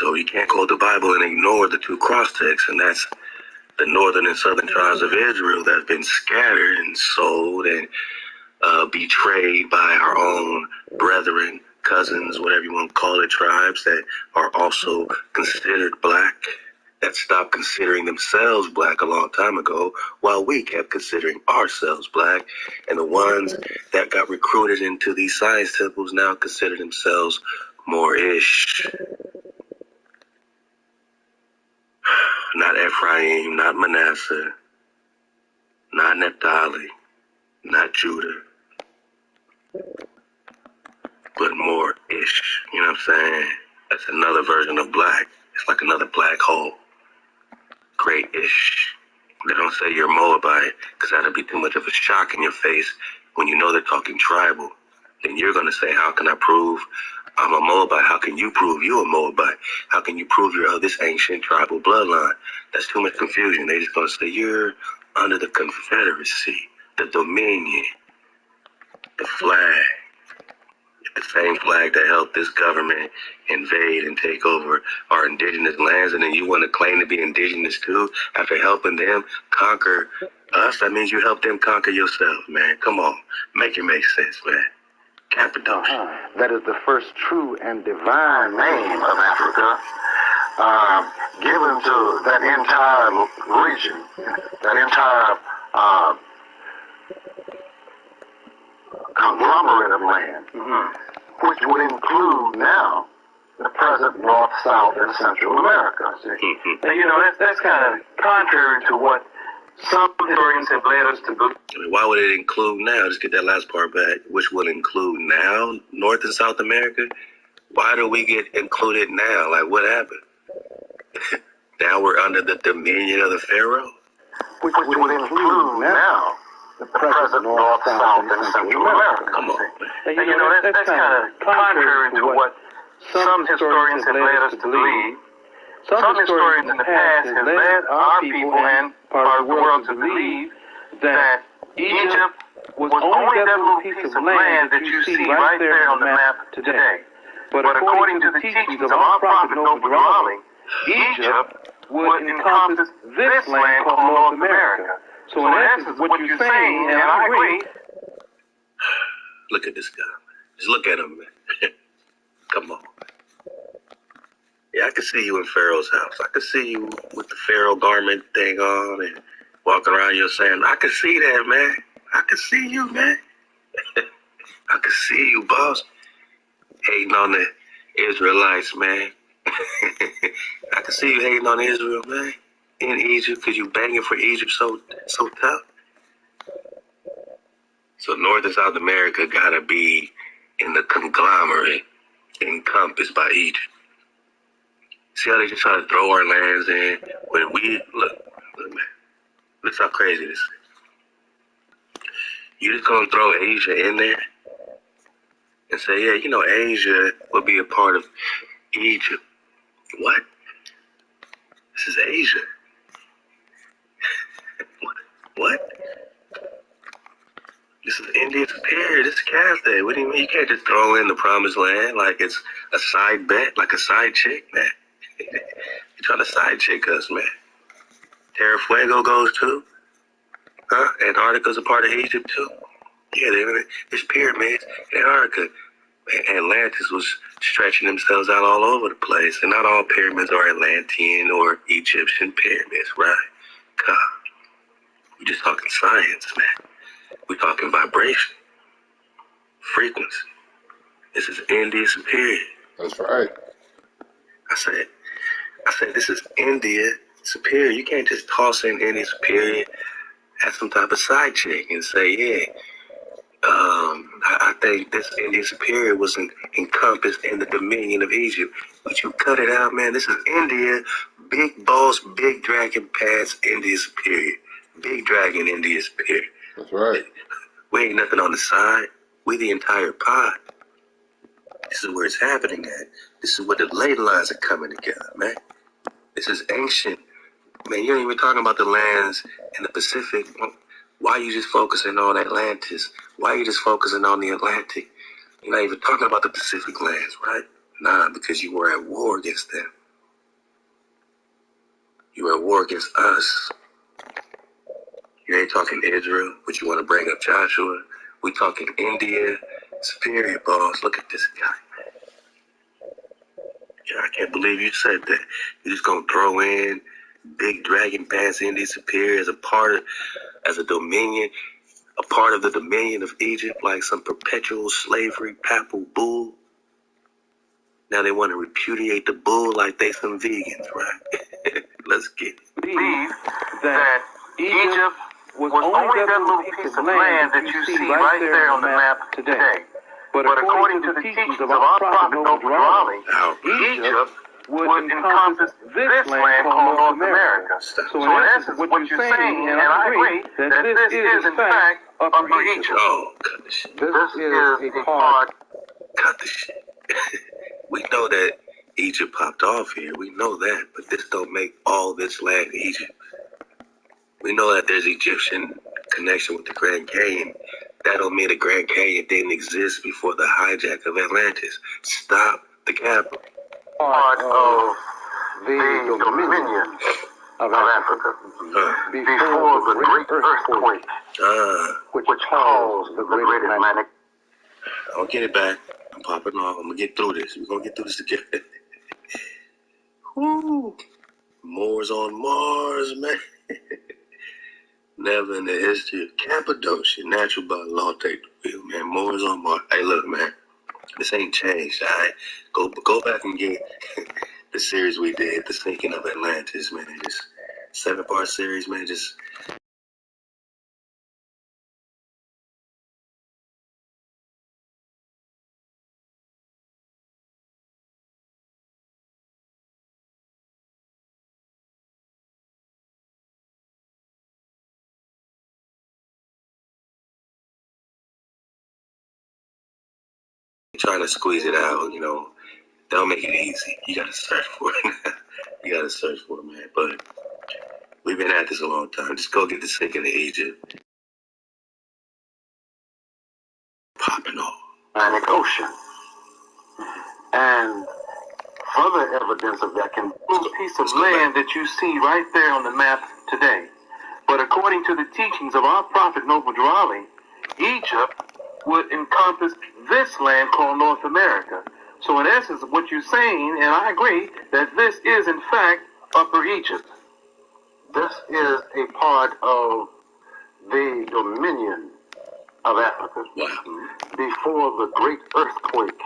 So you can't quote the Bible and ignore the two cross texts, and that's the northern and southern tribes of Israel that have been scattered and sold and betrayed by our own brethren, cousins, whatever you want to call it, tribes that are also considered black, that stopped considering themselves black a long time ago, while we kept considering ourselves black. And the ones that got recruited into these science temples now consider themselves more-ish. Not Ephraim, not Manasseh, not Naphtali, not Judah, but more-ish. You know what I'm saying? That's another version of black. It's like another black hole. Great-ish. They don't say you're Moabite, because that'll be too much of a shock in your face when you know they're talking tribal. Then you're going to say, how can I prove I'm a Moabite? How can you prove you're a Moabite? How can you prove you're of this ancient tribal bloodline? That's too much confusion. They just going to say you're under the Confederacy, the Dominion, the flag. The same flag that helped this government invade and take over our indigenous lands, and then you want to claim to be indigenous too after helping them conquer us? That means you helped them conquer yourself, man. Come on, make it make sense, man. Cappadocia. That is the first true and divine name of Africa, given to that entire region, that entire conglomerate of land, which would include now the present North, South, and Central America. And you know, that's kind of contrary to what some historians have led us to believe. I mean, why would it include now? Just get that last part back. Which will include now North and South America? Why do we get included now? Like, what happened? Now we're under the dominion of the Pharaoh? Which would include now the present North, South, and Central America. Come on. And you know, that's kind of contrary to what some historians have led us to believe. Some historians in the past have led our people and part of the world to believe that Egypt was only that little piece of land that you see right there on the map today. But according to the teachings of our prophet Noble, Egypt would encompass this land called North America. So in essence, what you're saying, and I agree. Look at this guy. Just look at him, man. Come on. Yeah, I can see you in Pharaoh's house. I can see you with the Pharaoh garment thing on and walking around your saying, I can see that, man. I can see you, man. I can see you, boss. Hating on the Israelites, man. I can see you hating on Israel, man. In Egypt, because you banging for Egypt so tough. So North and South America gotta be in the conglomerate encompassed by Egypt. See how they just try to throw our lands in? When we, look, man, look how crazy this is. You just gonna throw Asia in there and say, yeah, you know, Asia will be a part of Egypt. What? This is Asia. What? This is India Superior. This is Cathay. What do you mean? You can't just throw in the promised land like it's a side bet, like a side chick, man. You're trying to side chick us, man. Terra Fuego goes too. Huh? Antarctica's a part of Egypt too. Yeah, there's pyramids in Antarctica. Atlantis was stretching themselves out all over the place. And not all pyramids are Atlantean or Egyptian pyramids, right? God. We're just talking science, man. We're talking vibration, frequency. This is India Superior. That's right. I said, this is India Superior. You can't just toss in India Superior as some type of side chick and say, yeah, I think this India Superior was encompassed in the dominion of Egypt. But you cut it out, man. This is India, big boss, big dragon pants, India Superior. Big dragon, India Superior. That's right. We ain't nothing on the side. We the entire pod. This is where it's happening at. This is where the ley lines are coming together, man. This is ancient. Man, you ain't even talking about the lands in the Pacific. Why are you just focusing on Atlantis? Why are you just focusing on the Atlantic? You're not even talking about the Pacific lands, right? Nah, because you were at war against them. You're at war against us. You ain't talking Israel, but you want to bring up Joshua. We talking India. Superior, boss. Look at this guy. Yeah, I can't believe you said that. You just gonna throw in big dragon pants India Superior as a dominion, a part of the dominion of Egypt, like some perpetual slavery papal bull. Now they want to repudiate the bull like they some vegans, right? Let's get it. Believe that Egypt was only that little piece of land that you see right there on the map today. But according to the teachings of our prophet Noble, Egypt would encompass this land called North America. So in essence, what you're saying, and I agree, that this is in fact Upper Egypt. Oh, cut the shit. This is a part. Cut the shit. We know that Egypt popped off here. We know that, but this don't make all this land Egypt. We know that there's Egyptian connection with the Grand Canyon. That don't mean the Grand Canyon didn't exist before the hijack of Atlantis. Stop the capital. Part of the dominion of Africa before the great earthquake, which caused the great Atlantic. I'll get it back. I'm popping off. I'm gonna get through this. We're gonna get through this together. Woo! Moors on Mars, man. Never in the history of Cappadocia, natural by law take the wheel, man. Moors on Mars. Hey, look, man. This ain't changed, all right? Go back and get the series we did, The Sinking of Atlantis, man. Just 7-part series, man. Just trying to squeeze it out, you know. Don't make it easy. You gotta search for it. You gotta search for it, man. But we've been at this a long time. Just go get The Sinking of Egypt. Popping off. Atlantic Ocean. And further evidence of that can Little piece of land that you see right there on the map today. But according to the teachings of our prophet Noble, Egypt would encompass this land called North America. So in essence, what you're saying, and I agree, that this is in fact Upper Egypt. This is a part of the dominion of Africa before the great earthquake,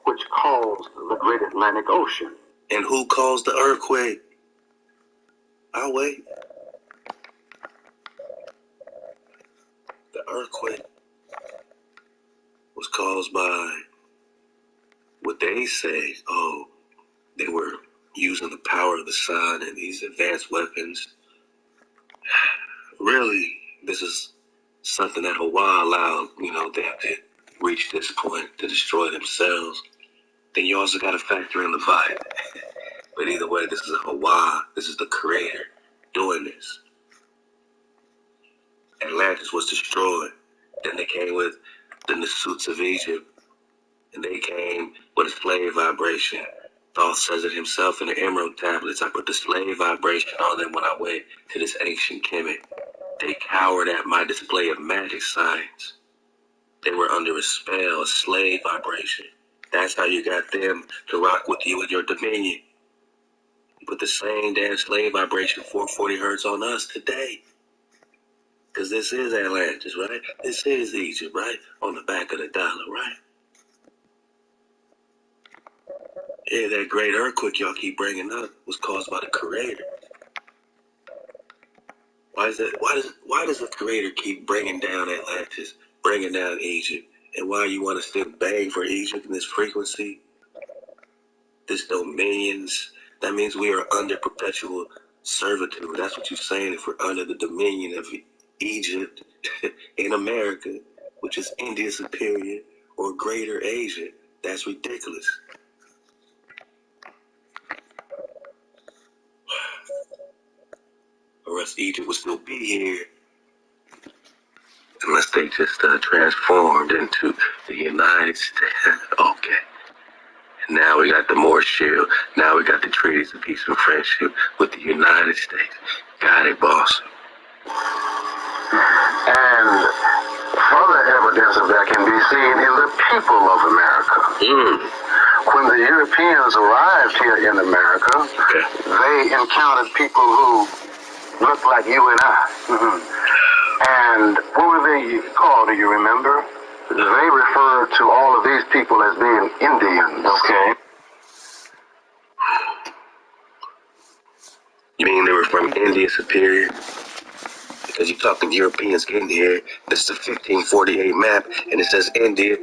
which caused the great Atlantic Ocean. And who caused the earthquake? I'll wait. The earthquake was caused by what they say, they were using the power of the sun and these advanced weapons. Really, this is something that Hawaii allowed, them to reach this point to destroy themselves. Then you also got to factor in the vibe. But either way, this is a Hawaii. This is the creator doing this. Atlantis was destroyed. Then they came with the Nasuts of Egypt. And they came with a slave vibration. Thoth says it himself in the Emerald Tablets. I put the slave vibration on them when I went to this ancient Kemet. They cowered at my display of magic science. They were under a spell, a slave vibration. That's how you got them to rock with you in your dominion. You put the same damn slave vibration 440 hertz on us today. Because this is Atlantis, right? This is Egypt, right? On the back of the dollar, right? Yeah, that great earthquake y'all keep bringing up was caused by the creator. Why does the creator keep bringing down Atlantis, bringing down Egypt? And why you want to still bang for Egypt in this frequency? This dominions, that means we are under perpetual servitude. That's what you're saying, if we're under the dominion of Egypt in America, which is India Superior or Greater Asia. That's ridiculous. Or else Egypt would still be here unless they just transformed into the United States. Okay. Now we got the Moorish Shield. Now we got the treaties of peace and friendship with the United States. Got it, boss. And further evidence of that can be seen in the people of America. When the Europeans arrived here in America, they encountered people who looked like you and I. And what were they called, do you remember? They referred to all of these people as being Indians. Okay. You mean they were from India Superior? Because you're talking Europeans getting here. This is a 1548 map, and it says India.